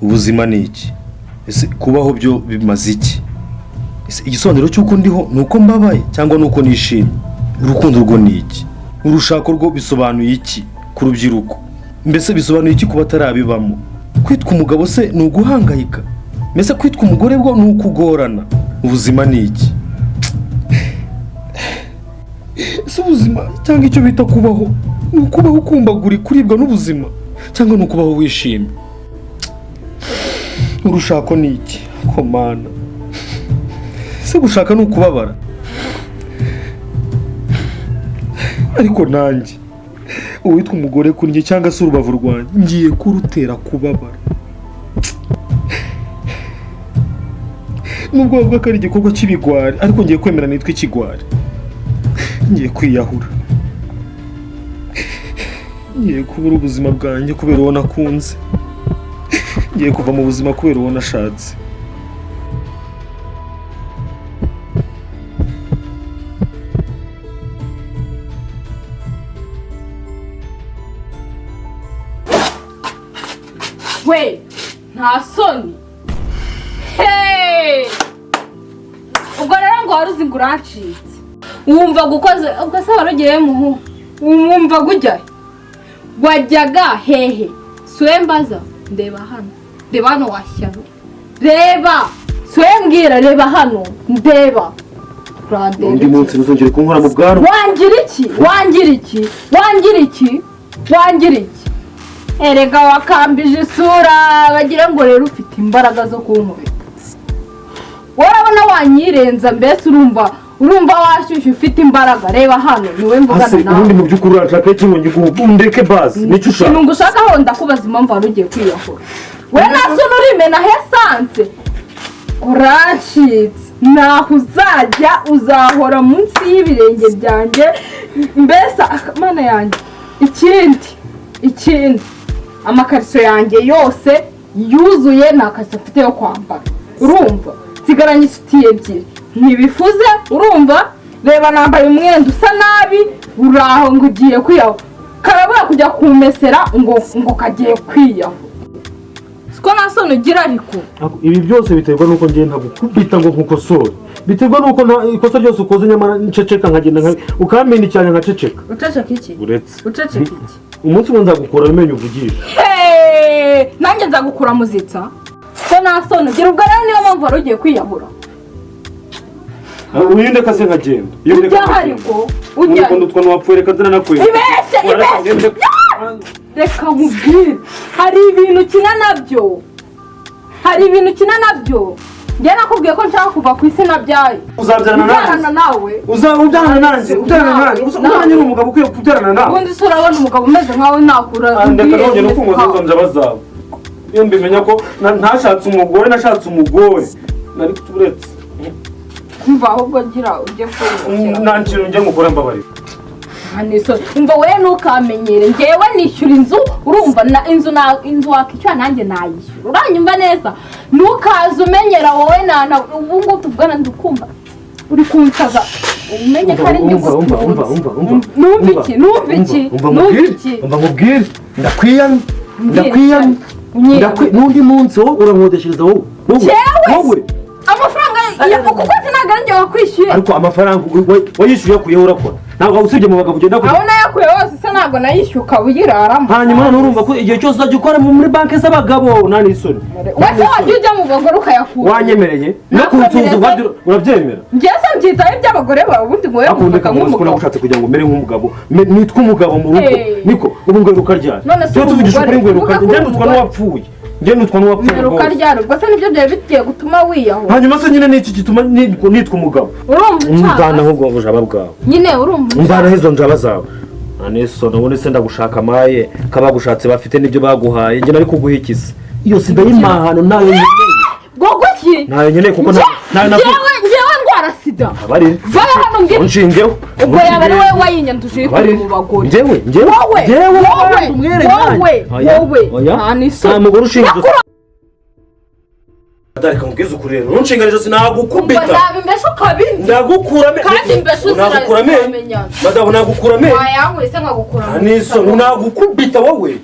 ubuzima ni iki? Ese kubaho byo bimaze iki? Ese igisobanuro cy'uko ndiho nuko mbabaye cyangwa nuko nishimye? Urukundo rwo ni iki? Urushako rwo bisobanuye iki ku rubyiruko? Mbese bisobanuye iki ku batarabibamo? Kwitwa umugabo se ni uguhangayika? Mbese kwitwa umugore bwo ni ukugorana? Ubuzima ni iki? Ese ubuzima cyangwa icyo bita kubaho ni ukubaho ukumbagura kuribwa n'ubuzima cyangwa ni ukubaho wishimye? Urushako ni iki komana? Se gushaka ni ukubabara? Ariko nanjye uwitwa umugore kuri njye cyangwa se urubavu rwanjye ngiye kurutera kubabara. Nubwo bavuga ko ari igikorwa cy'ibigwari ariko ngiye kwemera nitwa ikigwari. Ngiye kwiyahura, ngiye kubura ubuzima bwanjye kubera uwo nakunze, ngiye kuva mu buzima kubera uwo nashatse. We nta soni. Hey, ubwo rero ngo waruzi ngo uracitse, wumva gukoze ubwo se warogeye muhu, wumva gujya wajyaga hehe? Swembaza ndeba hano, ndeba hano washyano, reba swembwira, reba hano ndeba urandeba. Undi munsi nuzongere kunkora mu bwanwa. Wangira iki? Wangira iki? Wangira iki? Wangira iki? Erega wakambije isura bagira ngo rero ufite imbaraga zo kunkubita. Warabona wanyirenza, mbese urumva washyushye ufite imbaraga. Reba hano niwe mvugana nawe. Ubundi mu by'ukuri urashaka iki ngo ngundeke base? Nicyo ushaka? Ikintu ngushaka aho ndakubaza impamvu wari ugiye kwiyahura. We naso nurimena hesanse uracitse, naho uzajya uzahora munsi y'ibirenge byanjye. Mbese mana yanjye, ikindi amakariso yanjye yose yuzuye nta kariso mfite yo kwambara. Urumva sigaranye isutiye ebyiri ntibifuze. Urumva reba nambaye umwenda usa nabi, uraho ngo ugiye kwiyaho. Karabura kujya kumesera ngo kagiye kwiyaho. Siko nasone ugira ariko ibi byose biterwa nuko ngenda gukubita ngo nkukosore. Biterwa nuko nta ikosa ryose ukoze nyamara nceceka nkagenda ukamenya cyane nkaceceka. Uceceka iki? Uretse uceceka iki? Umunsi wo nzagukura amenyo uvugisha. Nanjye nzagukura muzitsa. Siko nasone ugira ubwo rero niyo mpamvu wari ugiye kwiyahura. Urinde kase nkagenda. Ujya hariko ujya ndutwa n'uwapfuye kazana nakwe. Ibeshye. Reka nkubwire, hari ibintu kina nabyo. Njye nakubwiye ko nshaka kuva ku isi nabyaye. Uzabyarana nawe. Uzabyarana nanjye. Uzanye umugabo ukwiye kubyarana nawe. Ubundi se urabona umugabo umeze nkawe nakura. Ndeka nongeye no kungoza nzaba zawe. Iyo mbimenya ko ntashatse umugore, nashatse umugore. Nari turetse. Kumva ahubwo gira ujye kwiyakira. Nanjye njye ngukora mbabarira. Haniso umva we ntukamenyere, ngewe nishyura inzu. Urumva na inzu wakicwa nanjye nayishyura. Uranyumva neza? Ntukaze umenyera wowe ubu ngo tuvugana ndukumva uri kunsaza. Umenye ko ari nyugo. Numva iki? Mbamubwire ndakwiyana. Nundi munsi wo urankodeshereza wowe. Amafaranga kuko sinaganjye wakwishyuye. Ariko amafaranga wayishyuye kuyeho urakora. Ntabwo usibye mu bagabo ugenda kujya. Aho nayakuye hose se ntabwo nayishyuka uyiraramo. Hanyuma none urumva ko igihe cyose uzajya ukora muri banki z'abagabo nani isoni. Wese wajya ujya mu bagore ukayakura. Wanyemereye no kunsuza urabyemera? Ngeze mbyitaye iby'abagore bawe ubundi ngo wewe ukunda nk'umugabo. Nagushatse kugira ngo mere nk'umugabo. Nitwa umugabo mu rugo. Niko ubu ngo rukaryana. Cyo tuvugisha kuri ngo rukaryana. Njye nutwa n'uwapfuye. Ruka ryaro ubwo se nibyo byari bigiye gutuma wiyaho. Hanyuma se nyine niki gituma nitwa umugabo? Urumva umvana ahubwo ubujaba bwawe. Nyine urumva umvana hezo njaba zawe. Aneso nabone se ndagushaka maye kabagushatse bafite nibyo baguhaye. Nge nari kuguhikiza. Iyo sida y'imahano nayo nyine. Gogoki? Nayo nyine kuko ngewe ndwara sida. Abari. Baba hano nge. Unshingeho. Ubwo yaba ari wowe wayinyanduje mu bagore. Ngewe. Wowe. Haniso. Mugore ushingiye. Dareka mubwiza ukurera. Unshinganije sinagukubita. Ndabimbesha ukabindi. Ndagukura kandi mbesha uziramenya. Madabo nagukura me. Wayangwe se nkagukura. Haniso nagukubita wowe.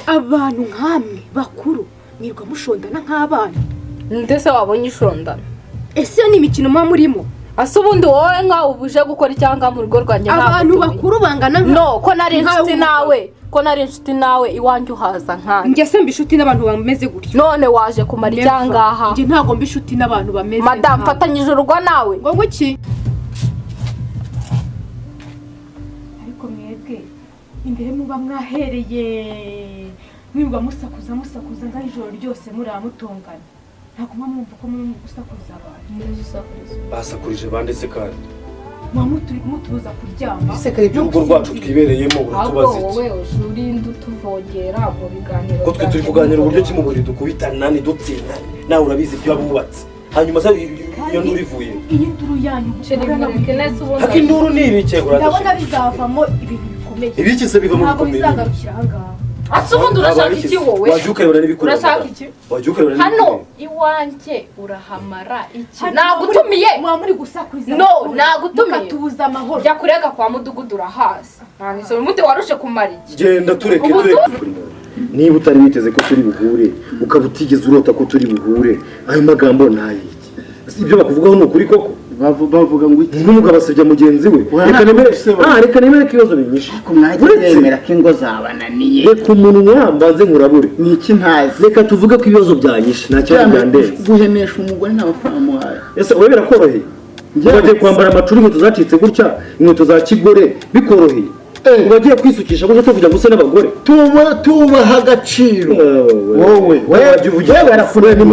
abantu nkamwe bakuru mwirwa mushondana nk'abana. ndetse wabonye ishondana Ese yo ni imikino muba murimo? ase ubundi wowe nka ubuje gukora icyanga mu rugo rwanjye Abantu bakuru bangana no ko nari inshuti nawe ko nari inshuti nawe iwanjye uhaza nkanje njye se mbishuti n'abantu bameze gutyo. none waje kumara icyangaha Njye ntago mbishuti n'abantu bameze. madam fatanyije urugo nawe ngo iki? ariko mwebwe imbere muba mwahereye mwibwa musakuza ngaho ijoro ryose muramutongana ntabwo mwumva ko muri gusakuza abantu basakurije bandetse kandi mutubuza kuryama ese kari iby'urugo rwacu twibereyemo uratubaza iki wowe urinde utuvogera mu biganiro ko twe turi kuganira uburyo ki mu buriri dukubitana ntidutsinda nawe urabizi ibyo wabubatse hanyuma se iyo nduru ivuye iyi nduru yanyu hako induru ni ibike ndabona bizavamo ibintu bikomeye ibiki se bivamo ntabwo bikomeye bizagarukira ahangaha ase ubundi urashaka iki wowe wajya ukarebana n'ibikuru urashaka iki hano iwanjye urahamara iki nagutumiye muba muri gusakuza no nagutumiye mukatubuza amahoro jya kurega kwa mudugudu urahazi ntanisoro umuti warushe kumara iki genda tureke niba utari witeze ko turi buhure ukaba utigeze urota ko turi buhure ayo magambo ntayiki ibyo bakuvugaho ni ukuri koko bavuga ngo iki n'umugabo asebya mugenzi we reka nemere ko ibibazo binyishe ko mwageremera ko ingo zabananiye reka umunwa mbanze nkurabure ni iki ntazi reka tuvuge ko ibibazo byanyishe nta kibazo byandenze guhemesha umugore n'amafaranga muhaye ese wowe birakoroheye ubagiye kwambara amacuri inkweto zacitse gutya inkweto za kigore bikoroheye ubagiye kwisukisha gutya kugira ngo use n'abagore tubaha agaciro wowe wajya uvugira barakureba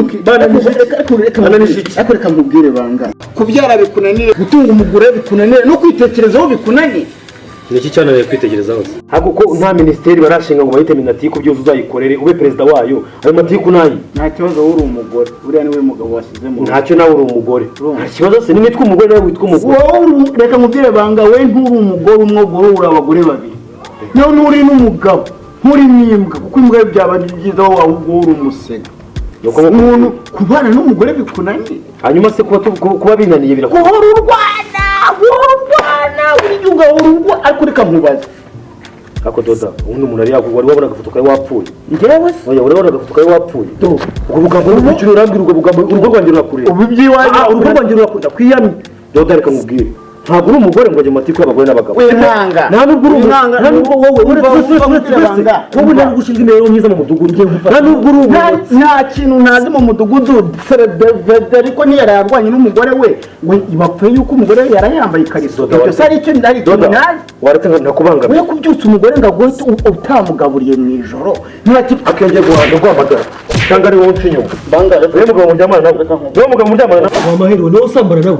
reka nkubwire banga kubyara bikunaniye gutunga umugore bikunaniye no kwitekerezaho bikunaniye iki cyananiye kwitekerezaho ahubwo ko nta minisiteri barashinga ngo bahite minatiku byose uzayikorere ube perezida wayo ayo matiku nayi nta kibazo wowe uri umugore uriya niwe mugabo washyizemo ntacyo nawe uri umugore nta kibazo se niwitwa umugore nawe witwa umugore wowe reka nkubwire banga we nturi umugore umwe uri abagore babiri nawe nturi n'umugabo nturi n'imbwa kuko imbwa byaba byiza wowe ahubwo uri umusega umuntu kubana n'umugore bikunaniye hanyuma se kuba binaniye birakora uhora urwana buri ugahora urwana ariko reka nkubaze ako doda ubundi umuntu ari yakugwa wari wabona agafoto kawe wapfuye njyewe se oya wari wabona agafoto kawe wapfuye ubwo bugambo n'umukino urambwira ubwo bugambo urugo rwanjye rurakureba ubu by'iwanyu urugo rwanjye rurakunda kwiyamye doda reka nkubwire ntabwo uri umugore ngo njye matiku y'abagore n'abagabo w'intanga nta nubwo uri umwanga nta nubwo wowe wowe ntabwo ushinzwe imibereho myiza mu mudugudu nta nubwo uri umugore nta kintu ntazi mu mudugudu ariko ntiyari yarwanye n'umugore we bapfuye yuko umugore yari yambaye ikariso ibyo se ari icyo ntazi waretse ntakubangamira we kubyutsa umugore ngo agwe utamugaburiye mu ijoro akenge guhamagara cyangwa ari wowe uca inyuma niwe mugabo muryamana nawe wamahirwe niwe usambana nawe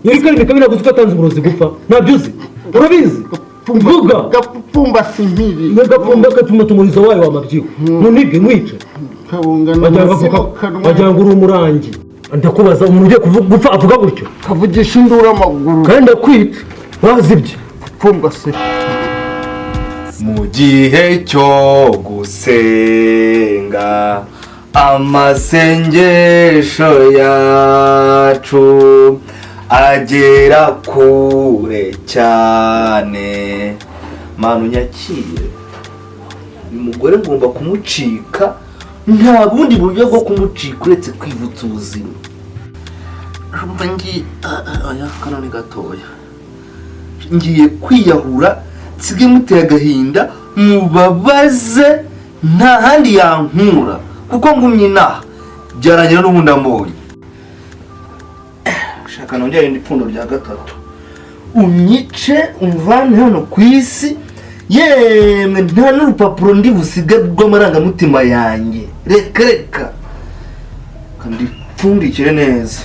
yari karindwi kabiri naguze ko atanze umurozi gupfa ntabyo uzi urabizi vuga gapfumba simpiri gapfumba gatuma tumurizo wayo wamabyiwe nunibwe mwice wagira ngo uri umurangi ndakubaza umuntu ugiye gupfa avuga gutyo kavugisha induru amaguru kandi ndakwica wazi ibyo pfumba se mu gihe cyo gusenga amasengesho yacu agera kure cyane manu nyakire uyu mugore ngomba kumucika nta bundi buryo bwo kumucika uretse kwivutsa ubuzima kano ni gatoya ngiye kwiyahura nsige muteye agahinda mubabaze nta handi yankura kuko ngumye inaha byarangira n'ubundi ambonye shaka nongere ipfundo rya gatatu unyice umvane hano ku isi yemwe nta n'urupapuro ndi busiga rw'amarangamutima yanjye reka kandi pfundikire neza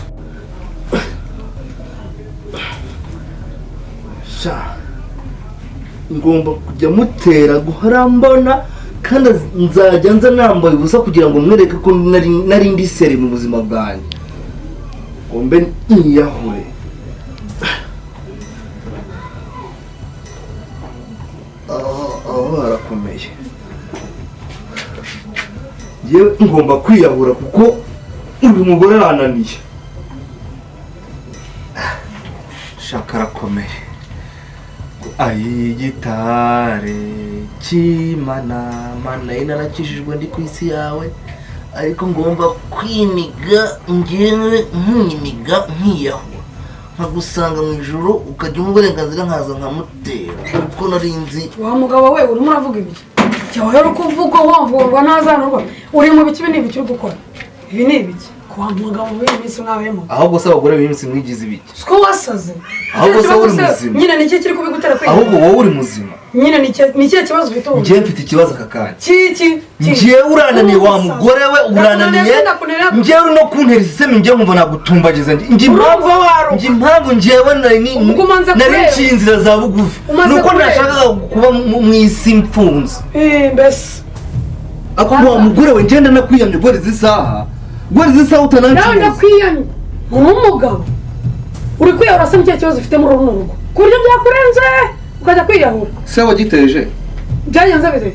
ngomba kujya mutera guhora mbona kandi nzajya nza nambaye ubusa kugira ngo mwereke ko nari ndi seri mu buzima bwanjye ngo mbe niyahure aho harakomeye yewe ngomba kwiyahura kuko uyu mugore arananiye shaka arakomeye Ayi gitare kimana mana narakijijwe ndi ku isi yawe ariko ngomba kwiniga ngewe nkiniga nkiyahura nkagusanga mu ijoro ukajya uburenganzira nkaza nkamutera kuko narinzi wa mugabo we urimo uravuga ibiki cyawe rero kuvuga wamvurwa ntazanurwa uri mu biki ni ibiki uri gukora ibi ni ibiki kwa mugabo we iminsi mwabemo ahubwo se abagore b'iminsi mwigize ibiki siko wasaze ahubwo se uri muzima nyine niki kiri kubigutera kwiga ahubwo wowe uri muzima nyine niki kibazo ufite ubu ngiye mfite ikibazo kakanya kiki ngiye urananiye wa mugore we urananiye ngiye uri no kuntera isemi ngiye nkumva nagutumbagiza ngiye impamvu ngiyewe nari nciye inzira za bugufi nuko nashakaga kuba mu isi mfunze mbese ako wa mugore we ngenda nakwiyamye gweriza isaha utanancuza nawe ndakwiyamye umugabo uri kwiyahura se nicyo kibazo ufite muri runo rugo ku buryo byakurenze ukajya kwiyahura se wagiteje byagenze bite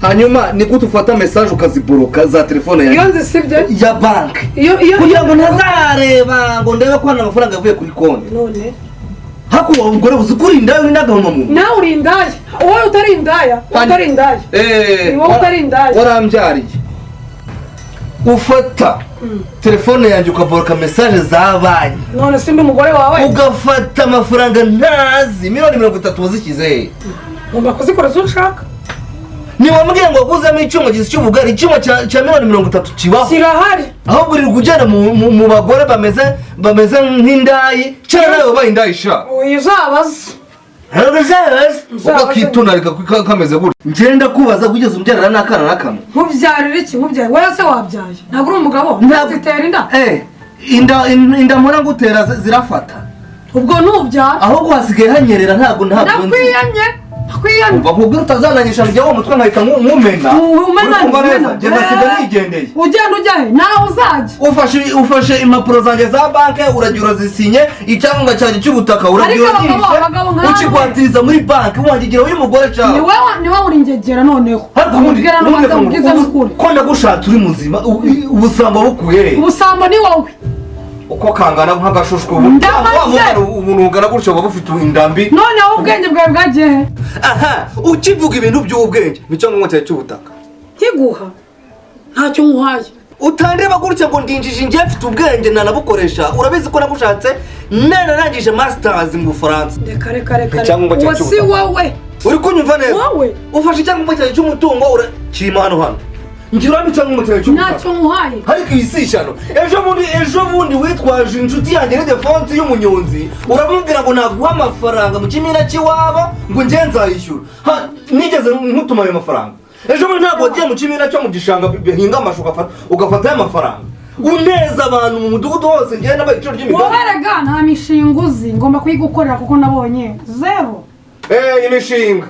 hanyuma ni gute ufata message ukaziboroka za telefone iyo nzisibye ya banki iyo kugira ngo ntazareba ngo ndebe ko hano amafaranga yavuye kuri konti none hakuba umugore uzi ko uri indaya uri n'agahoma mu nawe uri indaya wowe utari indaya wowe utari indaya warambyariye ufata telefone yanjye ukaboroka message za banki none simba umugore wawe ugafata amafaranga ntazi miliyoni 30 wazikize ngomba kuzikora zo ushaka niwambwiye ngo waguzemo icyuma gisa cy'ubugari icyuma cya miliyoni 30 kibaho kirahari ahubwo uri kugenda mu bagore bameze nk'indayi cyangwa nawe wabaye indayi sha uzabaza ukakitunarika kameze gutya ngenda kubaza kugeza umbyarira n'akana n'akamwe nkubyarira iki nkubyarira wowe se wabyaye ntabwo uri umugabo zitera inda inda mpora ngutera zirafata ubwo nubyara ahubwo hasigaye hanyerera ntabwo ndakwiyamye umva nkubwira utazananyisha njya wo mutwe nkahita nkumena urikumva neza njye ngasiga nigendeye ugenda ujya he nawe uzajya ufashe impapuro zanjye za banki urajya urazisinye icyangombwa cyanjye cy'ubutaka urajya uragishe ukigwatiriza muri banki wangigira uyu mugore cyawe ni wowe uri ingegera noneho ubwira n'ubanza mubwiza n'ukuri ko ndagushatse uri muzima ubusambo bukuye ubusambo ni wowe uko kangana nk'agashushwe umuntu ungana gutyo waba ufite indambi noneho ubwenge bwawe bwagiye he aha ukivuga ibintu by'ubwenge nicyo ngombwa cyane cy'ubutaka nkiguha ntacyo nkuhaye utandeba gutya ngo ndinjije njye mfite ubwenge nanabukoresha urabizi ko nagushatse nararangije masters mu Bufaransa reka uwo si wowe uri kunyumva neza ufashe icyangombwa cyawe cy'umutungo kirimo hano ngira icyangombwa cyawe cy'ubutaka ntacyo nkuhaye ariko iyi si ishyano ejo bundi witwaje inshuti yanjye n'defonse y'umunyonzi uramubwira ngo naguha amafaranga mu kimina cy'iwabo ngo njye nzayishyura nigeze nkutuma ayo mafaranga ejo bundi ntabwo wagiye mu kimina cyo mu gishanga bihinga amashu ugafatayo amafaranga uneza abantu mu mudugudu hose njyewe n'abagiciro ry'imigani wowe rega nta mishinga uzi ngomba kuyigukorera kuko nabonye zero imishinga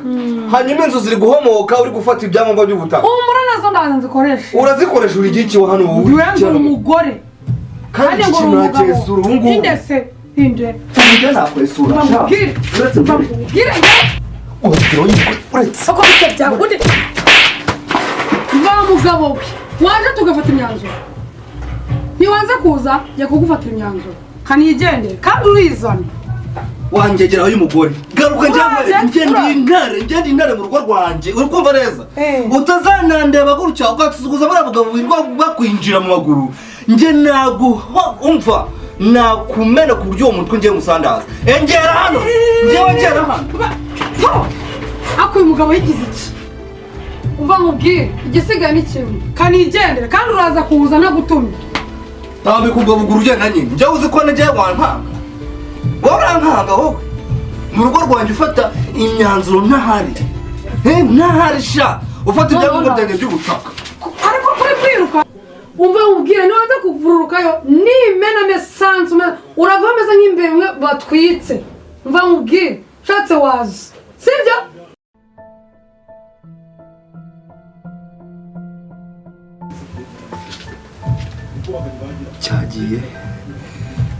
hanyuma inzu ziri guhomoka uri gufata ibyangombwa by'ubutaka umura nazo ndaza nzikoresha urazikoresha uri iki hano wowe uri umugore kandi iki kintu nakesura ubu ngubu indese inde njye nakwesura bamubwire uretse ko bite byagude va mugabo we waje tugafata imyanzuro ntiwanze kuza jya kugufatira imyanzuro kanigendere kandi urizana wangegeraho y'umugore garuka ngende intare mu rugo rwanjye uri kumva neza utazanandeba gutya ugasuzuguza bariya bagabo birirwa bakwinjira mu maguru njye umva nakumena ku buryo uwo mutwe ngiye musandaza ngera hano njyewe ngera hano ako uyu mugabo yigize iki uva nkubwire igisigaye ni kimwe kanigendere kandi uraza kuza nagutumye tambika ubwo buguru ugenda nyine njyewe uzi ko nagiye wankanga warankanga wowe mu rugo rwanjye ufata imyanzuro ntahari sha ufata ibyangombwa byanjye by'ubutaka ariko kuri kwiruka umva nkubwire niwanze kuvururukayo nimena mesansi urava ameze nk'imbemwe batwitse umva nkubwire ushatse waza sibyo cyagiye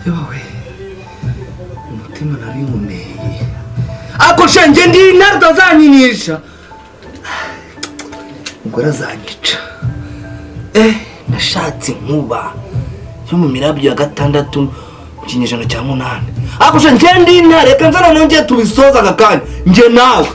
yowe umutima nari nkuneye ako shenge ndi intare utazanyinisha umugore azanyica nashatse inkuba yo mu mirabyo ya 6 ikinyejana cya 8 ako je ngende intare reka nzana nongeye tubisoza aka kanya nge nawe